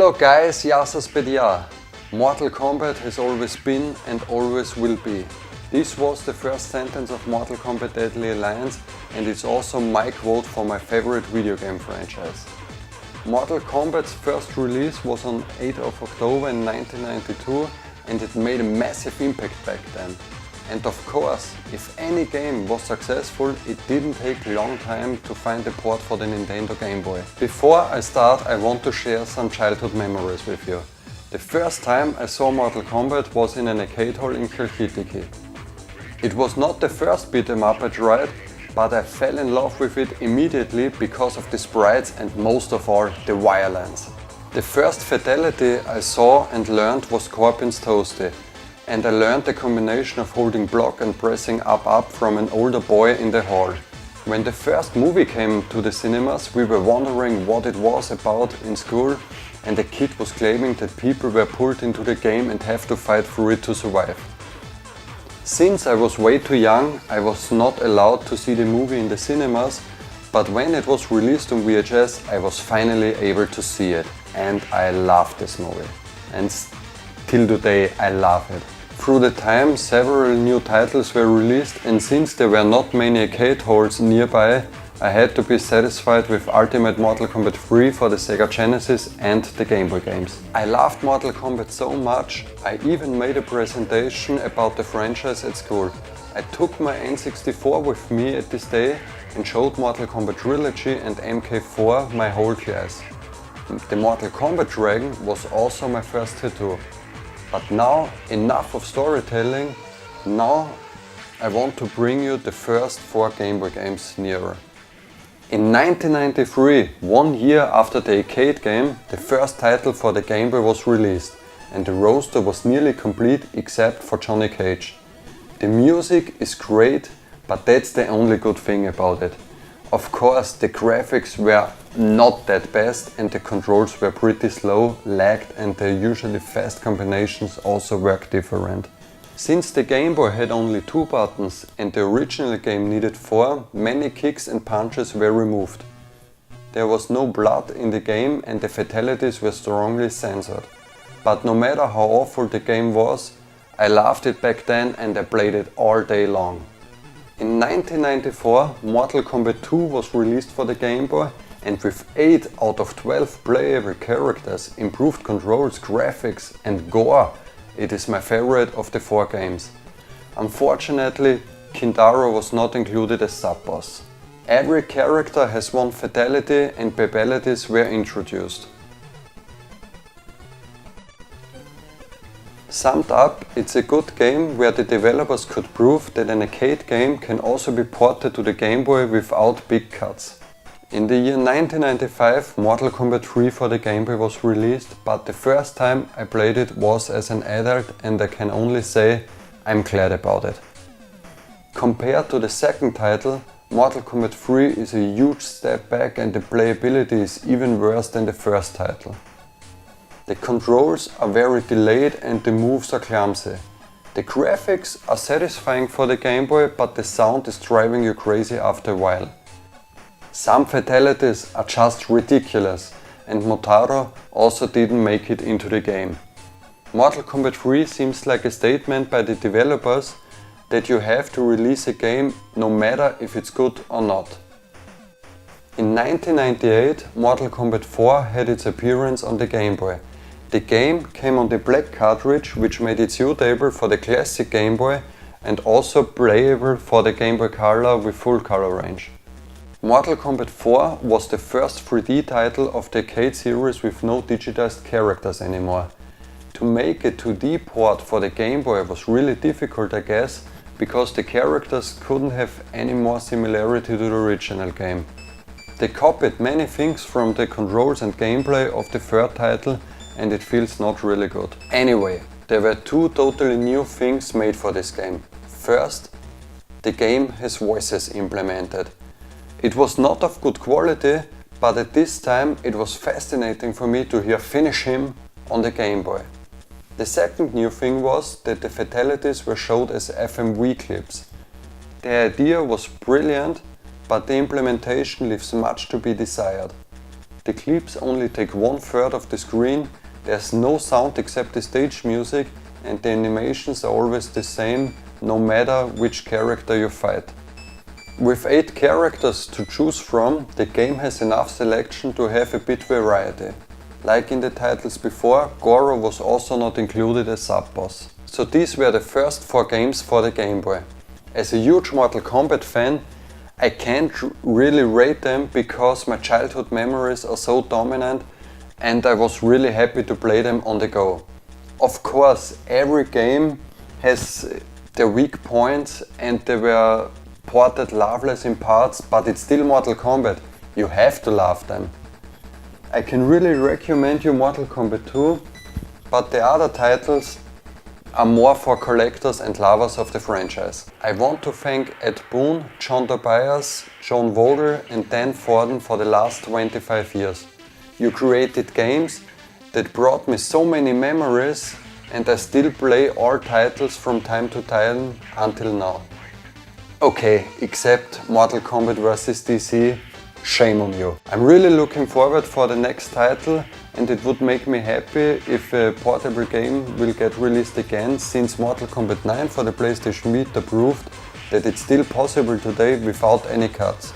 Hello guys, Yasas Paidiá. Mortal Kombat has always been and always will be. This was the first sentence of Mortal Kombat Deadly Alliance and it's also my quote for my favorite video game franchise. Mortal Kombat's first release was on 8th of October in 1992 and it made a massive impact back then. And of course, if any game was successful, it didn't take a long time to find a port for the Nintendo Gameboy. Before I start, I want to share some childhood memories with you. The first time I saw Mortal Kombat was in an arcade hall in Köln. It was not the first beat 'em up I tried, but I fell in love with it immediately because of the sprites and most of all, the violence. The first fatality I saw and learned was Scorpion's Toasty. And I learned the combination of holding block and pressing up from an older boy in the hall. When the first movie came to the cinemas, we were wondering what it was about in school and the kid was claiming that people were pulled into the game and have to fight through it to survive. Since I was way too young, I was not allowed to see the movie in the cinemas, but when it was released on VHS, I was finally able to see it. And I loved this movie. And till today I love it. Through the time several new titles were released and since there were not many arcade halls nearby, I had to be satisfied with Ultimate Mortal Kombat 3 for the Sega Genesis and the Game Boy games. I loved Mortal Kombat so much, I even made a presentation about the franchise at school. I took my N64 with me at this day and showed Mortal Kombat Trilogy and MK4 my whole class. The Mortal Kombat Dragon was also my first tattoo. But now, enough of storytelling, now I want to bring you the first 4 Game Boy games nearer. In 1993, 1 year after the arcade game, the first title for the Game Boy was released and the roster was nearly complete except for Johnny Cage. The music is great, but that's the only good thing about it. Of course, the graphics were not that best and the controls were pretty slow, lagged and the usually fast combinations also work different. Since the Game Boy had only 2 buttons and the original game needed 4, many kicks and punches were removed. There was no blood in the game and the fatalities were strongly censored. But no matter how awful the game was, I loved it back then and I played it all day long. In 1994, Mortal Kombat 2 was released for the Game Boy and with 8 out of 12 playable characters, improved controls, graphics and gore, it is my favorite of the 4 games. Unfortunately, Kindaro was not included as sub-boss. Every character has one fatality and babalities were introduced. Summed up, it's a good game where the developers could prove that an arcade game can also be ported to the Game Boy without big cuts. In the year 1995, Mortal Kombat 3 for the Game Boy was released, but the first time I played it was as an adult and I can only say I'm glad about it. Compared to the second title, Mortal Kombat 3 is a huge step back and the playability is even worse than the first title. The controls are very delayed and the moves are clumsy. The graphics are satisfying for the Game Boy, but the sound is driving you crazy after a while. Some fatalities are just ridiculous and Motaro also didn't make it into the game. Mortal Kombat 3 seems like a statement by the developers that you have to release a game no matter if it's good or not. In 1998, Mortal Kombat 4 had its appearance on the Game Boy. The game came on the black cartridge, which made it suitable for the classic Game Boy and also playable for the Game Boy Color with full color range. Mortal Kombat 4 was the first 3D title of the arcade series with no digitized characters anymore. To make a 2D port for the Game Boy was really difficult, I guess, because the characters couldn't have any more similarity to the original game. They copied many things from the controls and gameplay of the third title and it feels not really good. Anyway, there were 2 totally new things made for this game. First, the game has voices implemented. It was not of good quality, but at this time it was fascinating for me to hear "Finish him" on the Game Boy. The second new thing was that the fatalities were showed as FMV clips. The idea was brilliant, but the implementation leaves much to be desired. The clips only take 1/3 of the screen, there's no sound except the stage music, and the animations are always the same, no matter which character you fight. With 8 characters to choose from, the game has enough selection to have a bit variety. Like in the titles before, Goro was also not included as sub-boss. So these were the first 4 games for the Game Boy. As a huge Mortal Kombat fan, I can't really rate them because my childhood memories are so dominant and I was really happy to play them on the go. Of course, every game has their weak points and they were ported loveless in parts, but it's still Mortal Kombat. You have to love them. I can really recommend you Mortal Kombat 2, but the other titles are more for collectors and lovers of the franchise. I want to thank Ed Boon, John Tobias, John Vogel and Dan Forden for the last 25 years. You created games that brought me so many memories and I still play all titles from time to time until now. Okay, except Mortal Kombat vs DC, shame on you. I'm really looking forward for the next title and it would make me happy if a portable game will get released again, since Mortal Kombat 9 for the PlayStation Vita proved that it's still possible today without any cuts.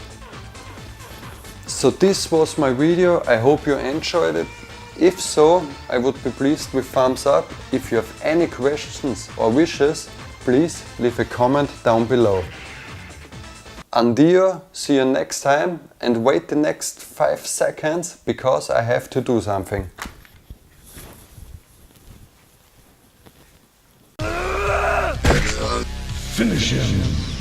So this was my video, I hope you enjoyed it. If so, I would be pleased with thumbs up. If you have any questions or wishes, please leave a comment down below. Andio, see you next time and wait the next 5 seconds because I have to do something. Finish him.